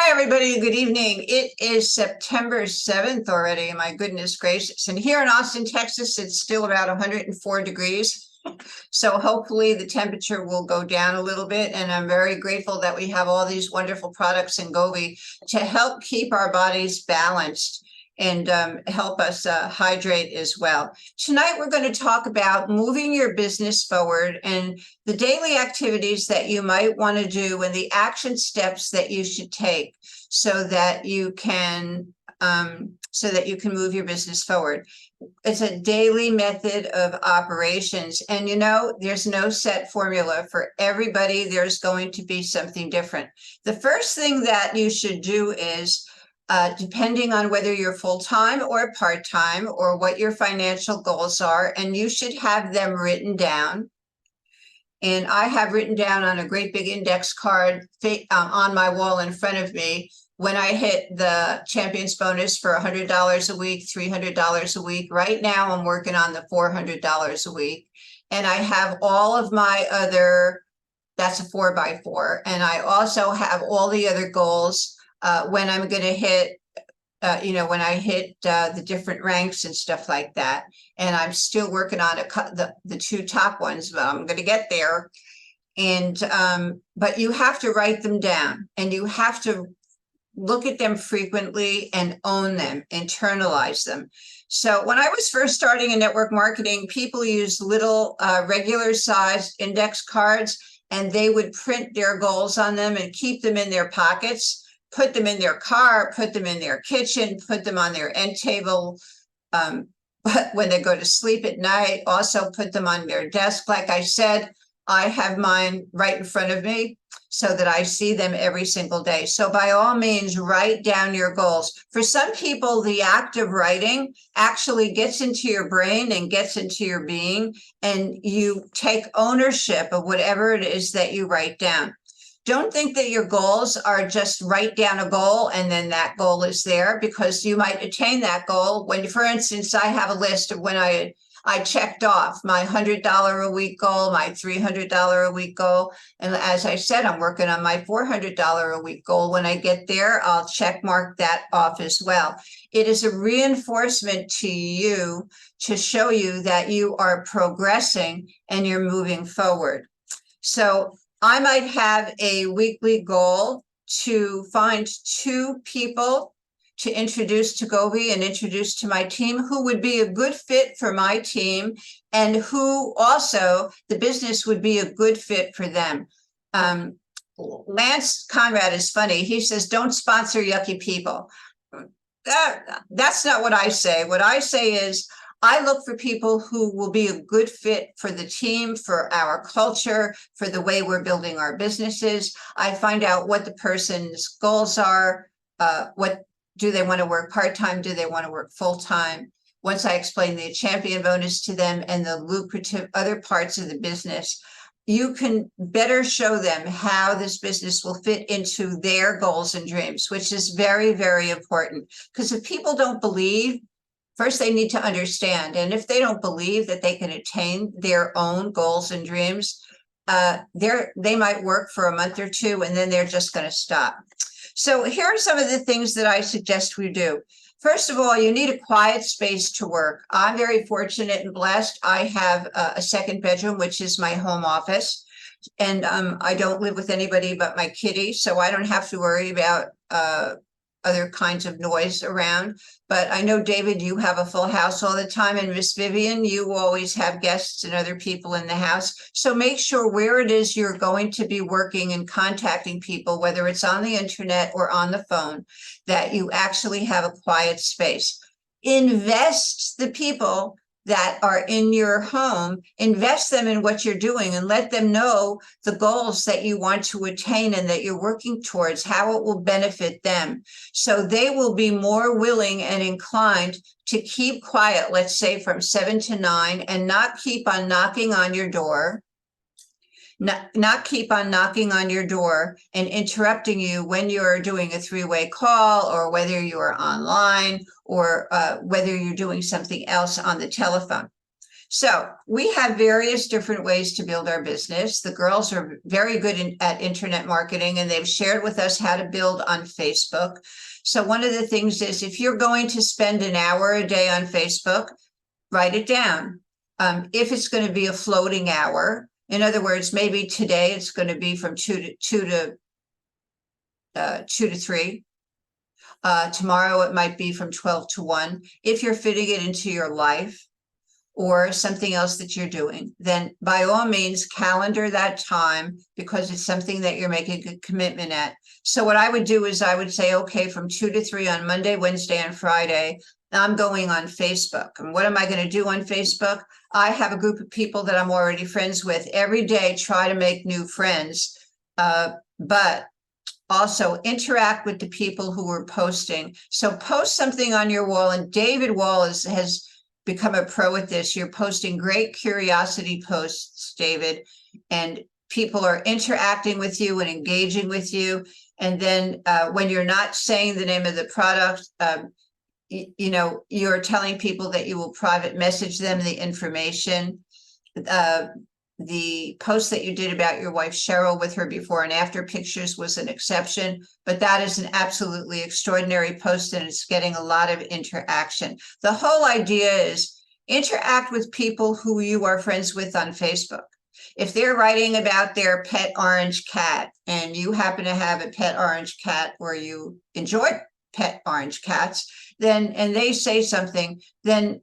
Hi, everybody. Good evening. It is September 7th already. My goodness gracious. And here in Austin, Texas, it's still about 104 degrees. So hopefully the temperature will go down a little bit. And I'm very grateful that we have all these wonderful products in Gobi to help keep our bodies balanced and help us hydrate as well. Tonight, we're going to talk about moving your business forward and the daily activities that you might want to do and the action steps that you should take so that you can move your business forward. It's a daily method of operations. And there's no set formula for everybody. There's going to be something different. The first thing that you should do is depending on whether you're full-time or part-time or what your financial goals are, and you should have them written down. And I have written down on a great big index card on my wall in front of me when I hit the Champions bonus for $100 a week, $300 a week. Right now, I'm working on the $400 a week. And I have all of my other, that's a 4x4. And I also have all the other goals when I'm going to hit, when I hit the different ranks and stuff like that. And I'm still working on the two top ones, but I'm going to get there. And but you have to write them down, and you have to look at them frequently and own them, internalize them. So when I was first starting in network marketing, people used little regular sized index cards, and they would print their goals on them and keep them in their pockets, put them in their car, put them in their kitchen, put them on their end table. But when they go to sleep at night, also put them on their desk. Like I said, I have mine right in front of me so that I see them every single day. So by all means, write down your goals. For some people, the act of writing actually gets into your brain and gets into your being, and you take ownership of whatever it is that you write down. Don't think that your goals are just write down a goal and then that goal is there, because you might attain that goal when, for instance, I have a list of when I checked off my $100 a week goal, my $300 a week goal. And as I said, I'm working on my $400 a week goal. When I get there, I'll check mark that off as well. It is a reinforcement to you to show you that you are progressing and you're moving forward. So I might have a weekly goal to find 2 people to introduce to Gobi and introduce to my team who would be a good fit for my team, and who also the business would be a good fit for them. Lance Conrad is funny. He says, don't sponsor yucky people. That's not what I say. What I say is, I look for people who will be a good fit for the team, for our culture, for the way we're building our businesses. I find out what the person's goals are. What do they want to work part-time? Do they want to work full-time? Once I explain the champion bonus to them and the lucrative other parts of the business, you can better show them how this business will fit into their goals and dreams, which is very, very important. Because if people don't believe, first, they need to understand. And if they don't believe that they can attain their own goals and dreams, they might work for a month or 2, and then they're just going to stop. So here are some of the things that I suggest we do. First of all, you need a quiet space to work. I'm very fortunate and blessed. I have a second bedroom, which is my home office. And I don't live with anybody but my kitty, so I don't have to worry about other kinds of noise around. But I know, David, you have a full house all the time, and Miss Vivian, you always have guests and other people in the house. So make sure where it is you're going to be working and contacting people, whether it's on the internet or on the phone, that you actually have a quiet space. Invest the people that are in your home, invest them in what you're doing, and let them know the goals that you want to attain and that you're working towards, how it will benefit them. So they will be more willing and inclined to keep quiet, let's say from 7 to 9, and not keep on knocking on your door. Not keep on knocking on your door and interrupting you when you're doing a 3-way call, or whether you're online, or whether you're doing something else on the telephone. So we have various different ways to build our business. The girls are very good at internet marketing, and they've shared with us how to build on Facebook. So one of the things is, if you're going to spend an hour a day on Facebook, write it down. If it's going to be a floating hour, in other words, maybe today it's going to be from 2 to 3. Tomorrow it might be from 12 to 1. If you're fitting it into your life or something else that you're doing, then by all means calendar that time, because it's something that you're making a commitment at. So what I would do is I would say, okay, from 2 to 3 on Monday, Wednesday, and Friday, I'm going on Facebook. And what am I going to do on Facebook? I have a group of people that I'm already friends with. Every day, try to make new friends, but also interact with the people who are posting. So post something on your wall, and David Wall has become a pro at this. You're posting great curiosity posts, David, and people are interacting with you and engaging with you. And then when you're not saying the name of the product, you're telling people that you will private message them the information. The post that you did about your wife Cheryl with her before and after pictures was an exception, but that is an absolutely extraordinary post, and it's getting a lot of interaction. The whole idea is interact with people who you are friends with on Facebook. If they're writing about their pet orange cat and you happen to have a pet orange cat, or you enjoy pet orange cats, and they say something, then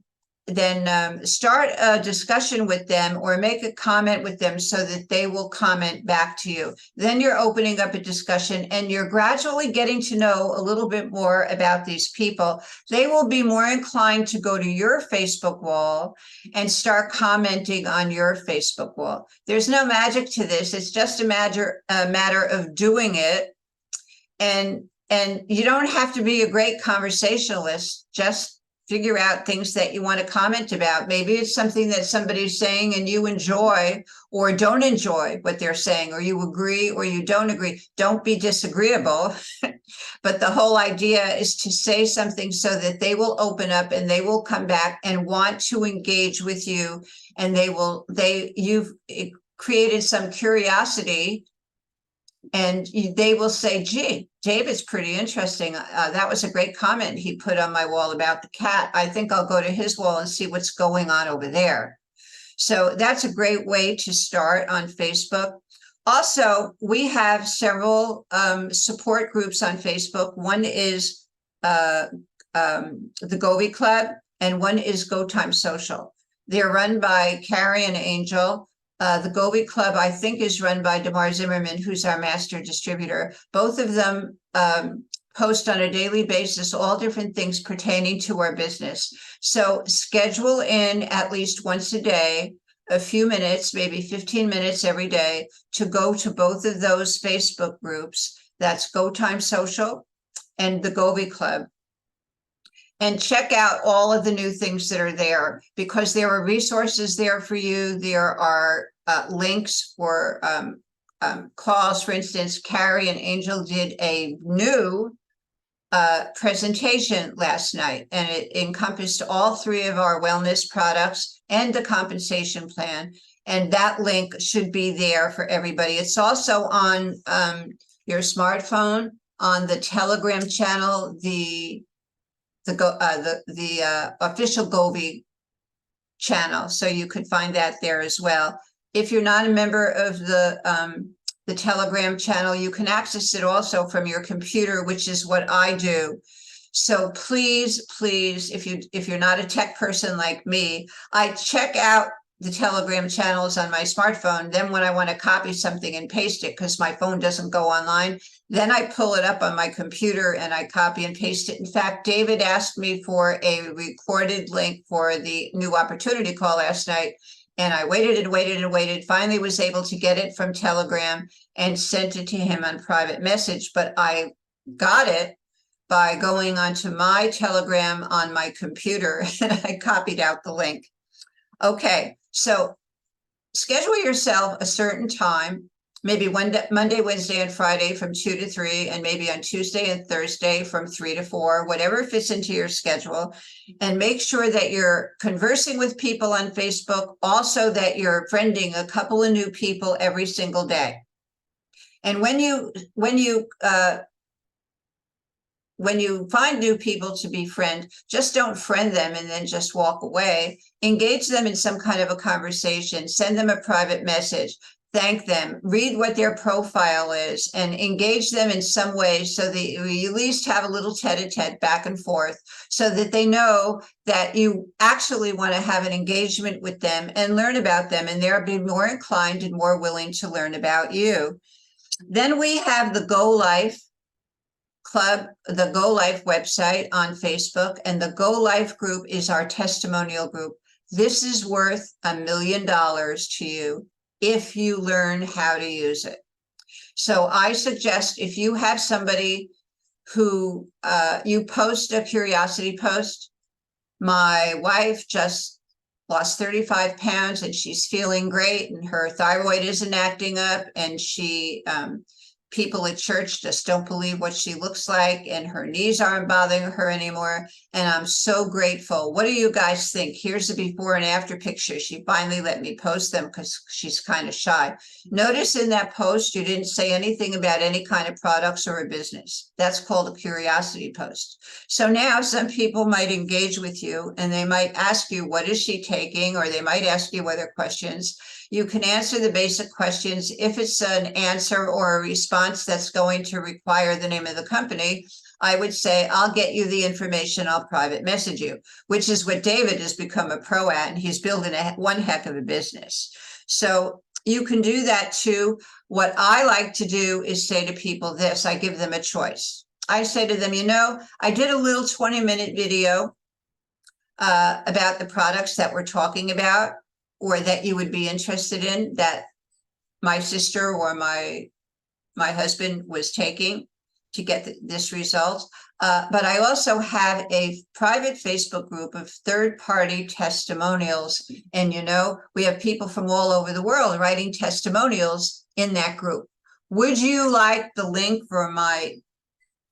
start a discussion with them or make a comment with them so that they will comment back to you. Then you're opening up a discussion and you're gradually getting to know a little bit more about these people. They will be more inclined to go to your Facebook wall and start commenting on your Facebook wall. There's no magic to this. It's just a matter of doing it. And you don't have to be a great conversationalist. Just figure out things that you want to comment about. Maybe it's something that somebody's saying and you enjoy or don't enjoy what they're saying, or you agree or you don't agree. Don't be disagreeable. But the whole idea is to say something so that they will open up and they will come back and want to engage with you. And you've created some curiosity, and they will say, gee, David's pretty interesting. That was a great comment he put on my wall about the cat. I think I'll go to his wall and see what's going on over there. So that's a great way to start on Facebook. Also, we have several support groups on Facebook. One is the Govey Club, and one is Go Time Social. They're run by Carrie and Angel. The Govey Club, I think, is run by Damar Zimmerman, who's our master distributor. Both of them post on a daily basis all different things pertaining to our business. So schedule in at least once a day, a few minutes, maybe 15 minutes every day, to go to both of those Facebook groups. That's Go Time Social and the Govey Club. And check out all of the new things that are there, because there are resources there for you. There are links for calls. For instance, Carrie and Angel did a new presentation last night, and it encompassed all 3 of our wellness products and the compensation plan. And that link should be there for everybody. It's also on your smartphone, on the Telegram channel, the official Govey channel. So you could find that there as well. If you're not a member of the Telegram channel, you can access it also from your computer, which is what I do. So please, if you're not a tech person like me, I check out the Telegram channels on my smartphone. Then when I want to copy something and paste it, because my phone doesn't go online, then I pull it up on my computer and I copy and paste it. In fact, David asked me for a recorded link for the new opportunity call last night, and I waited and waited and waited. Finally was able to get it from Telegram and sent it to him on private message. But I got it by going onto my Telegram on my computer, and I copied out the link. Okay, so schedule yourself a certain time maybe Monday, Wednesday, and Friday from 2 to 3, and maybe on Tuesday and Thursday from 3 to 4, whatever fits into your schedule. And make sure that you're conversing with people on Facebook, also that you're friending a couple of new people every single day. And when you find new people to befriend, just don't friend them and then just walk away. Engage them in some kind of a conversation, send them a private message, thank them, read what their profile is, and engage them in some way so that you at least have a little tete-a-tete back and forth, so that they know that you actually want to have an engagement with them and learn about them, and they'll be more inclined and more willing to learn about you. Then we have the Go Life Club, the Go Life website on Facebook, and the Go Life group is our testimonial group. This is worth $1 million to you if you learn how to use it. So I suggest, if you have somebody who you post a curiosity post, my wife just lost 35 pounds and she's feeling great and her thyroid isn't acting up, and she people at church just don't believe what she looks like, and her knees aren't bothering her anymore. And I'm so grateful. What do you guys think? Here's the before and after picture. She finally let me post them because she's kind of shy. Notice in that post, you didn't say anything about any kind of products or a business. That's called a curiosity post. So now some people might engage with you and they might ask you, what is she taking? Or they might ask you other questions. You can answer the basic questions. If it's an answer or a response that's going to require the name of the company, I would say, I'll get you the information, I'll private message you, which is what David has become a pro at, and he's building one heck of a business. So you can do that too. What I like to do is say to people this, I give them a choice. I say to them, I did a little 20-minute video about the products that we're talking about, or that you would be interested in, that my sister or my husband was taking to get this result. But I also have a private Facebook group of third-party testimonials. And, we have people from all over the world writing testimonials in that group. Would you like the link for my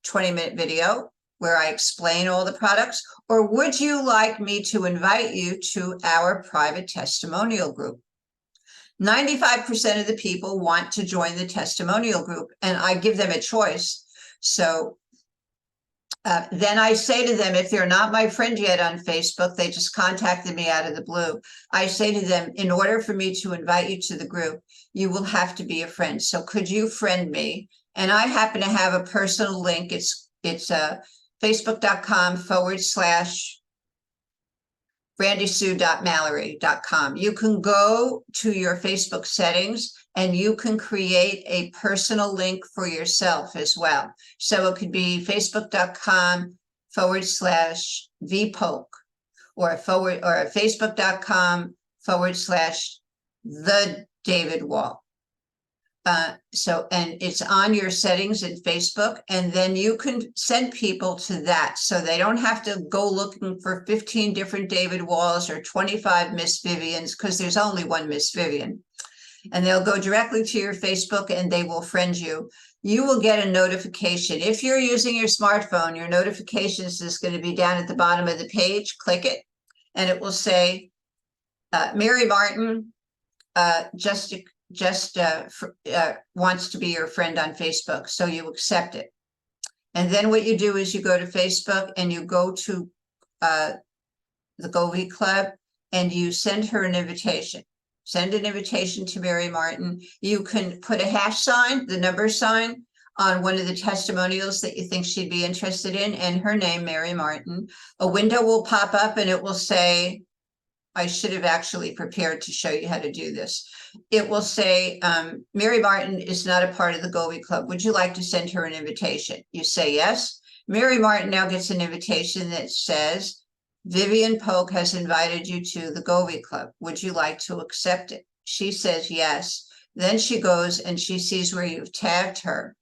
20-minute video where I explain all the products, or would you like me to invite you to our private testimonial group? 95% of the people want to join the testimonial group, and I give them a choice. So then I say to them, if they're not my friend yet on Facebook, they just contacted me out of the blue. I say to them, in order for me to invite you to the group, you will have to be a friend. So could you friend me? And I happen to have a personal link. It's facebook.com/brandysue.mallory.com. You can go to your Facebook settings and you can create a personal link for yourself as well. So it could be facebook.com/vpoke or facebook.com/the David Wall. And it's on your settings in Facebook, and then you can send people to that. So they don't have to go looking for 15 different David Walls or 25 Miss Vivians, because there's only one Miss Vivian. And they'll go directly to your Facebook and they will friend you. You will get a notification. If you're using your smartphone, your notifications is going to be down at the bottom of the page. Click it, and it will say, Mary Martin, wants to be your friend on Facebook. So you accept it. And then what you do is you go to Facebook and you go to the Govee Club and you send her an invitation. Send an invitation to Mary Martin. You can put a hash sign, the number sign, on one of the testimonials that you think she'd be interested in, and her name, Mary Martin. A window will pop up and it will say, I should have actually prepared to show you how to do this. It will say, Mary Martin is not a part of the Govee Club. Would you like to send her an invitation? You say yes. Mary Martin now gets an invitation that says, Vivian Polk has invited you to the Govee Club. Would you like to accept it? She says yes. Then she goes and she sees where you've tagged her.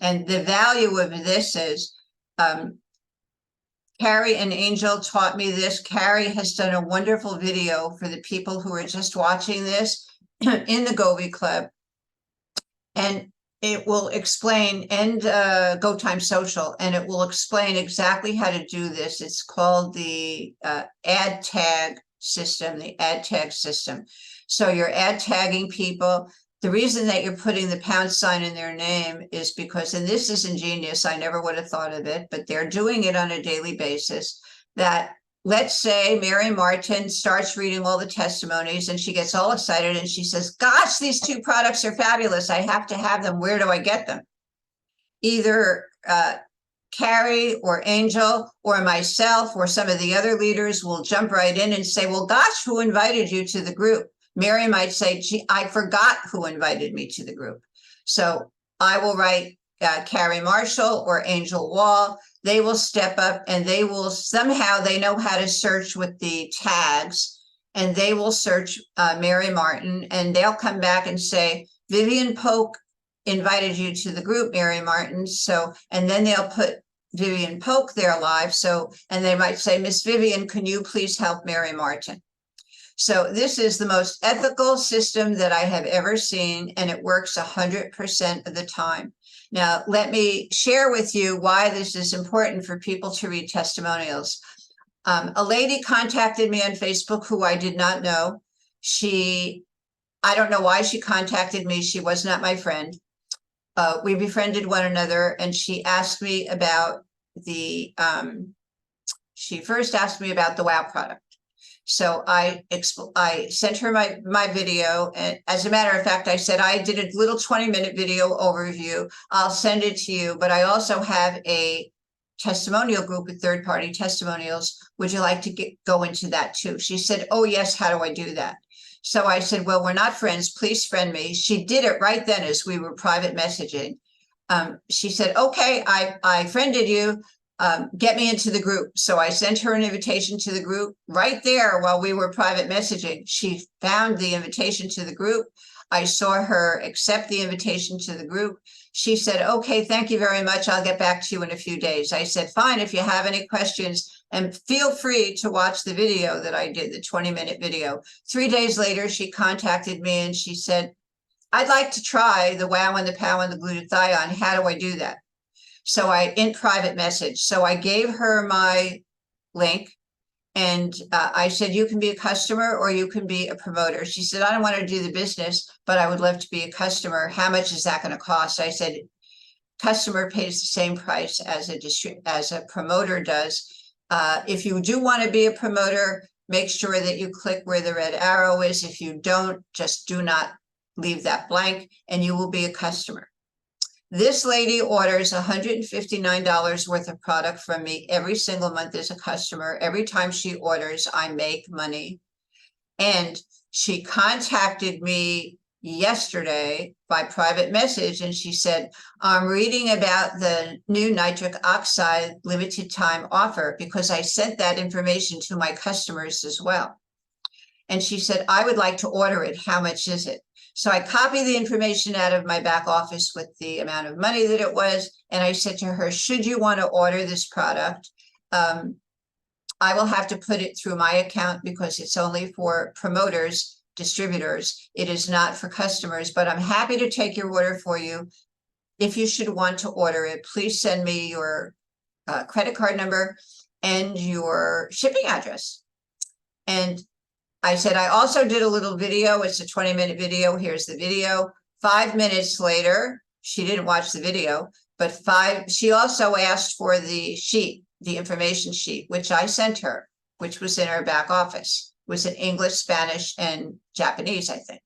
And the value of this is, Carrie and Angel taught me this. Carrie has done a wonderful video for the people who are just watching this in the Govee Club. And it will explain, and Go Time Social, and it will explain exactly how to do this. It's called the ad tag system, the ad tag system. So you're ad tagging people. The reason that you're putting the pound sign in their name is because, and this is ingenious, I never would have thought of it, but they're doing it on a daily basis, that let's say Mary Martin starts reading all the testimonies and she gets all excited and she says, gosh, these two products are fabulous. I have to have them. Where do I get them? Either Carrie or Angel or myself or some of the other leaders will jump right in and say, well, gosh, who invited you to the group? Mary might say, gee, I forgot who invited me to the group. So I will write Carrie Marshall or Angel Wall. They will step up and they will somehow, they know how to search with the tags, and they will search Mary Martin, and they'll come back and say, Vivian Polk invited you to the group, Mary Martin. So, and then they'll put Vivian Polk there live. So, and they might say, Miss Vivian, can you please help Mary Martin? So this is the most ethical system that I have ever seen, and it works 100% of the time. Now, let me share with you why this is important for people to read testimonials. A lady contacted me on Facebook who I did not know. I don't know why she contacted me. She was not my friend. We befriended one another, and she asked me about she first asked me about the WOW product. So I sent her my video. And as a matter of fact, I said, I did a little 20-minute video overview. I'll send it to you, but I also have a testimonial group with third-party testimonials. Would you like to go into that too? She said, oh yes, how do I do that? So I said, well, we're not friends. Please friend me. She did it right then as we were private messaging. She said, okay, I friended you. Get me into the group. So I sent her an invitation to the group right there while we were private messaging. She found the invitation to the group. I saw her accept the invitation to the group. She said, okay, thank you very much. I'll get back to you in a few days. I said, fine, if you have any questions, and feel free to watch the video that I did, the 20-minute video. 3 days later, she contacted me and she said, I'd like to try the WOW and the POW and the glutathione. How do I do that? So in private message. So I gave her my link and I said, you can be a customer or you can be a promoter. She said, I don't want to do the business, but I would love to be a customer. How much is that going to cost? I said, customer pays the same price as a promoter does. If you do want to be a promoter, make sure that you click where the red arrow is. If you don't, just do not leave that blank and you will be a customer. This lady orders $159 worth of product from me every single month as a customer. Every time she orders, I make money. And she contacted me yesterday by private message, and she said, I'm reading about the new nitric oxide limited time offer because I sent that information to my customers as well. And she said, I would like to order it. How much is it? So I copied the information out of my back office with the amount of money that it was. And I said to her, should you want to order this product, I will have to put it through my account because it's only for promoters, distributors. It is not for customers, but I'm happy to take your order for you. If you should want to order it, please send me your credit card number and your shipping address. And I said, I also did a little video. It's a 20-minute video. Here's the video. 5 minutes later, she didn't watch the video, but she also asked for the sheet, the information sheet, which I sent her, which was in her back office. It was in English, Spanish, and Japanese, I think.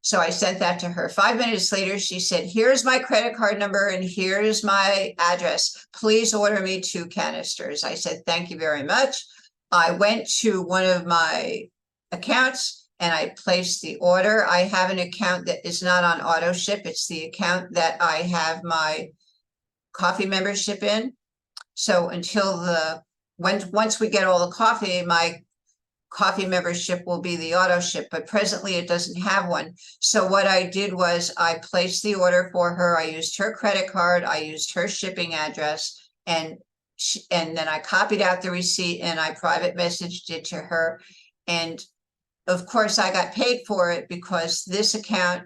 So I sent that to her. 5 minutes later, she said, here's my credit card number and here's my address. Please order me 2 canisters. I said, thank you very much. I went to one of my accounts and I placed the order. I have an account that is not on auto ship. It's the account that I have my coffee membership in. So until once we get all the coffee, my coffee membership will be the auto ship, but presently it doesn't have one. So what I did was I placed the order for her. I used her credit card. I used her shipping address, and then I copied out the receipt and I private messaged it to her. And of course I got paid for it because this account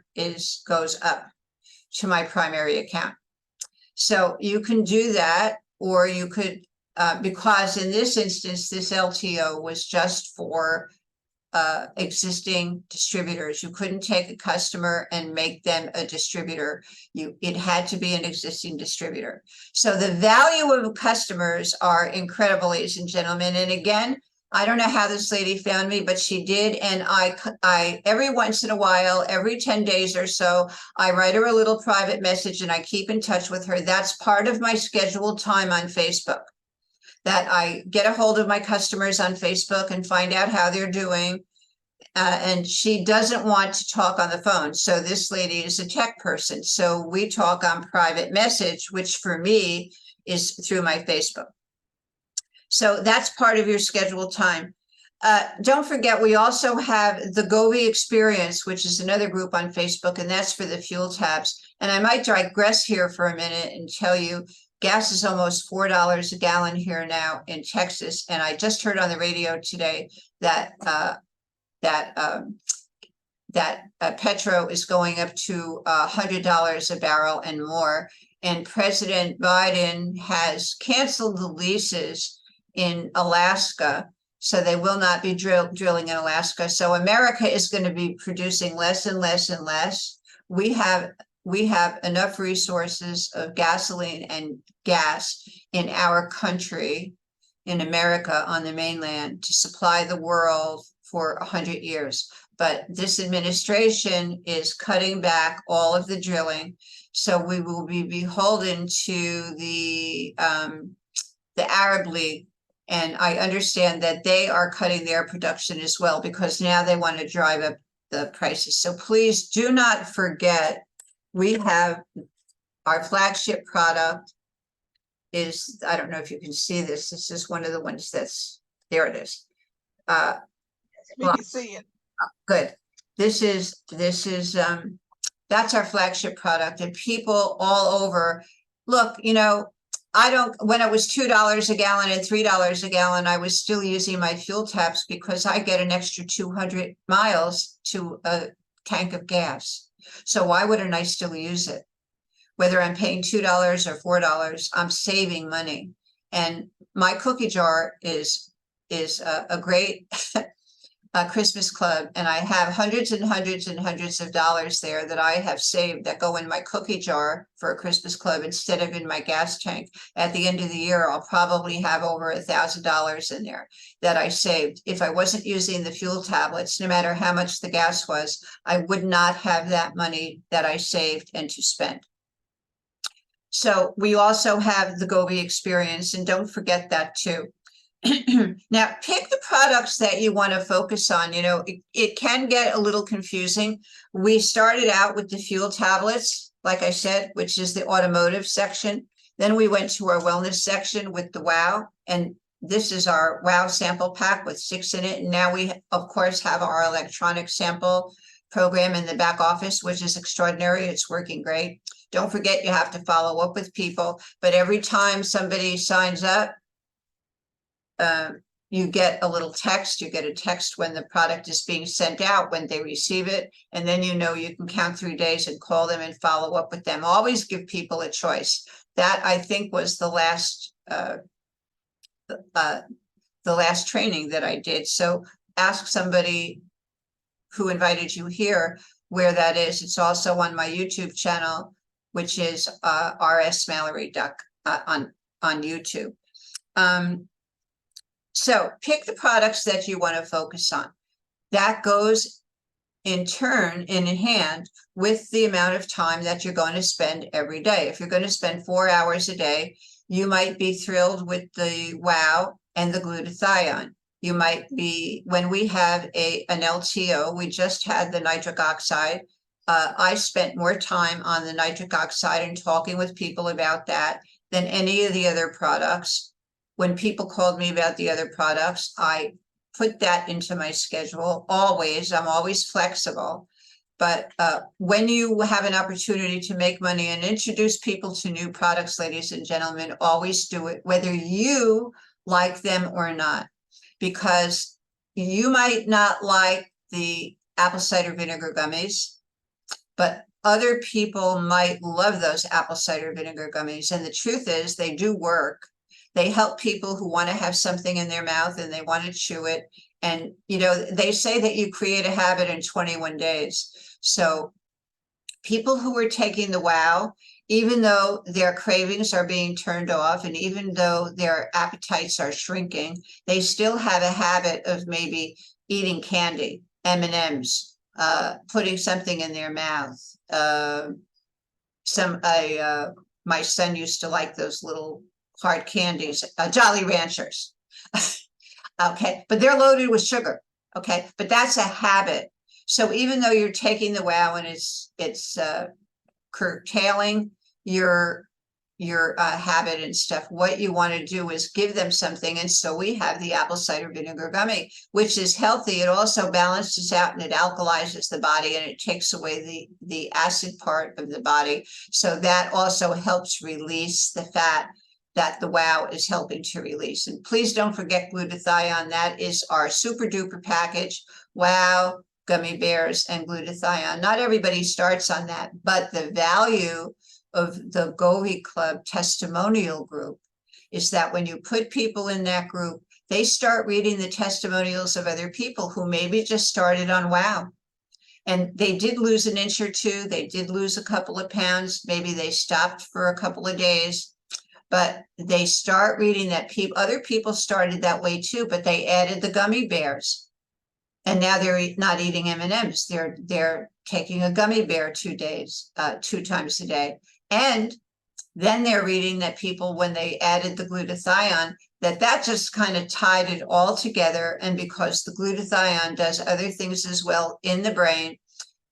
goes up. to my primary account. So you can do that, or you could, because in this instance, this LTO was just for existing distributors. You couldn't take a customer and make them a distributor. It had to be an existing distributor. So the value of customers are incredible, ladies and gentlemen. And again, I don't know how this lady found me, but she did. And I every once in a while, every 10 days or so, I write her a little private message and I keep in touch with her. That's part of my scheduled time on Facebook, that I get a hold of my customers on Facebook and find out how they're doing. And she doesn't want to talk on the phone. So this lady is a tech person. So we talk on private message, which for me is through my Facebook. So that's part of your scheduled time. Don't forget, we also have the Govi Experience, which is another group on Facebook, and that's for the fuel tabs. And I might digress here for a minute and tell you, gas is almost $4 a gallon here now in Texas. And I just heard on the radio today that petro is going up to $100 a barrel and more. And President Biden has canceled the leases in Alaska, so they will not be drilling in Alaska. So America is going to be producing less and less and less. We have enough resources of gasoline and gas in our country, in America, on the mainland, to supply the world for 100 years. But this administration is cutting back all of the drilling. So we will be beholden to the Arab League. And I understand that they are cutting their production as well, because now they want to drive up the prices. So please do not forget, we have our flagship product is, I don't know if you can see this. This is one of the ones that's, there it is. We can see it. Good. This is that's our flagship product, and people all over, look, when it was $2 a gallon and $3 a gallon, I was still using my fuel taps because I get an extra 200 miles to a tank of gas. So why wouldn't I still use it? Whether I'm paying $2 or $4, I'm saving money. And my cookie jar is a great Christmas club, and I have hundreds and hundreds and hundreds of dollars there that I have saved that go in my cookie jar for a Christmas club instead of in my gas tank. At the end of the year, I'll probably have over $1,000 in there that I saved. If I wasn't using the fuel tablets, no matter how much the gas was, I would not have that money that I saved and to spend. So we also have the Govi Experience, and don't forget that too. Now, pick the products that you want to focus on. It can get a little confusing. We started out with the fuel tablets, like I said, which is the automotive section. Then we went to our wellness section with the WOW, and this is our WOW sample pack with 6 in it. And now we, of course, have our electronic sample program in the back office, which is extraordinary. It's working great. Don't forget, you have to follow up with people, but every time somebody signs up, you get a little text. You get a text when the product is being sent out, when they receive it, and then you can count 3 days and call them and follow up with them. Always give people a choice. That, I think, was the last training that I did. So ask somebody who invited you here where that is. It's also on my YouTube channel, which is RS Mallory on YouTube. So pick the products that you want to focus on. That goes in turn in hand with the amount of time that you're going to spend every day. If you're going to spend 4 hours a day, you might be thrilled with the WOW and the glutathione. You might be, when we have an LTO, we just had the nitric oxide. I spent more time on the nitric oxide and talking with people about that than any of the other products. When people called me about the other products, I put that into my schedule. Always, I'm always flexible. But when you have an opportunity to make money and introduce people to new products, ladies and gentlemen, always do it, whether you like them or not, because you might not like the apple cider vinegar gummies, but other people might love those apple cider vinegar gummies. And the truth is they do work. They help people who want to have something in their mouth and they want to chew it. And, you know, they say that you create a habit in 21 days. So people who are taking the wow, even though their cravings are being turned off and even though their appetites are shrinking, they still have a habit of maybe eating candy, M&Ms, putting something in their mouth. My son used to like those little hard candies, Jolly Ranchers. Okay, but they're loaded with sugar. Okay, but that's a habit. So even though you're taking the wow and it's curtailing your habit and stuff, what you want to do is give them something. And so we have the apple cider vinegar gummy, which is healthy. It also balances out and it alkalizes the body and it takes away the acid part of the body. So that also helps release the fat that the wow is helping to release. And please don't forget glutathione. That is our super duper package. Wow, gummy bears and glutathione. Not everybody starts on that, but the value of the Govi Club testimonial group is that when you put people in that group, they start reading the testimonials of other people who maybe just started on wow. And they did lose an inch or two. They did lose a couple of pounds. Maybe they stopped for a couple of days. But they start reading that other people started that way too, but they added the gummy bears. And now they're not eating M&Ms. They're taking a gummy bear 2 times a day. And then they're reading that people, when they added the glutathione, that just kind of tied it all together. And because the glutathione does other things as well in the brain,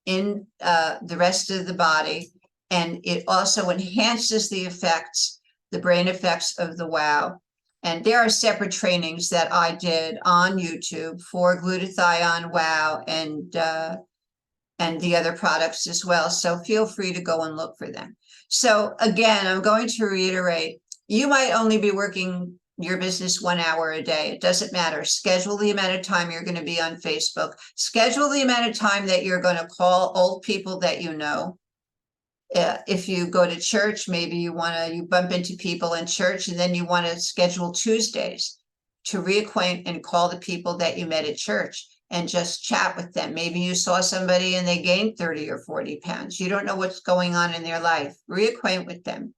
in the rest of the body, and it also enhances the brain effects of the wow. And there are separate trainings that I did on YouTube for glutathione, wow, and the other products as well. So feel free to go and look for them. So again, I'm going to reiterate, you might only be working your business 1 hour a day. It doesn't matter. Schedule the amount of time you're going to be on Facebook. Schedule the amount of time that you're going to call old people that you know. If you go to church, maybe you bump into people in church and then you want to schedule Tuesdays to reacquaint and call the people that you met at church and just chat with them. Maybe you saw somebody and they gained 30 or 40 pounds. You don't know what's going on in their life. Reacquaint with them.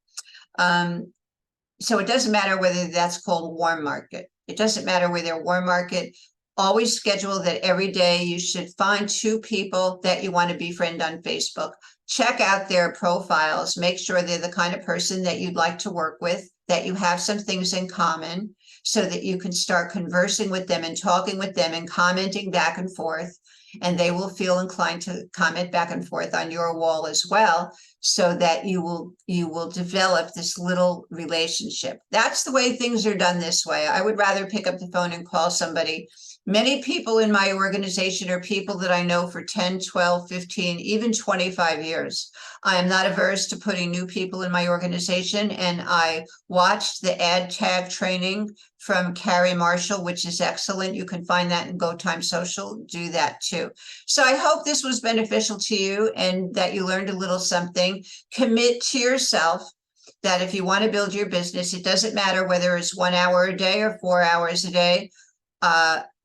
So it doesn't matter whether that's called warm market. It doesn't matter whether they're warm market. Always schedule that every day. You should find 2 people that you want to befriend on Facebook. Check out their profiles. Make sure they're the kind of person that you'd like to work with, that you have some things in common so that you can start conversing with them and talking with them and commenting back and forth. And they will feel inclined to comment back and forth on your wall as well, so that you will develop this little relationship. That's the way things are done this way. I would rather pick up the phone and call somebody. Many people in my organization are people that I know for 10, 12, 15, even 25 years. I am not averse to putting new people in my organization, and I watched the ad tag training from Carrie Marshall, which is excellent. You can find that in Go Time Social. Do that too. So I hope this was beneficial to you and that you learned a little something. Commit to yourself that if you want to build your business, it doesn't matter whether it's 1 hour a day or 4 hours a day.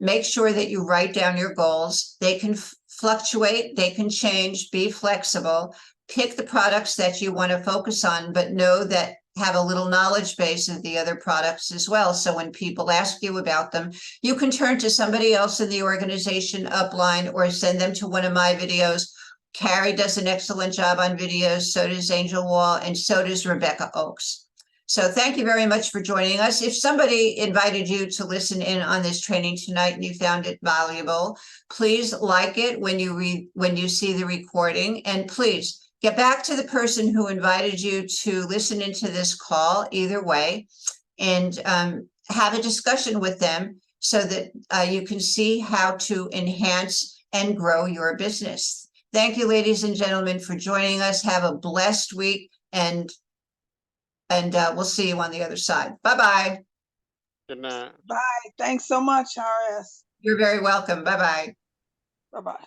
Make sure that you write down your goals. They can fluctuate, they can change, be flexible. Pick the products that you want to focus on, but know that have a little knowledge base of the other products as well. So when people ask you about them, you can turn to somebody else in the organization upline or send them to one of my videos. Carrie does an excellent job on videos. So does Angel Wall, and so does Rebecca Oakes. So thank you very much for joining us. If somebody invited you to listen in on this training tonight and you found it valuable, please like it when you see the recording, and please get back to the person who invited you to listen into this call either way, and have a discussion with them so that you can see how to enhance and grow your business. Thank you, ladies and gentlemen, for joining us. Have a blessed week, and we'll see you on the other side. Bye-bye. Good night. Bye. Thanks so much, RS. You're very welcome. Bye-bye. Bye-bye.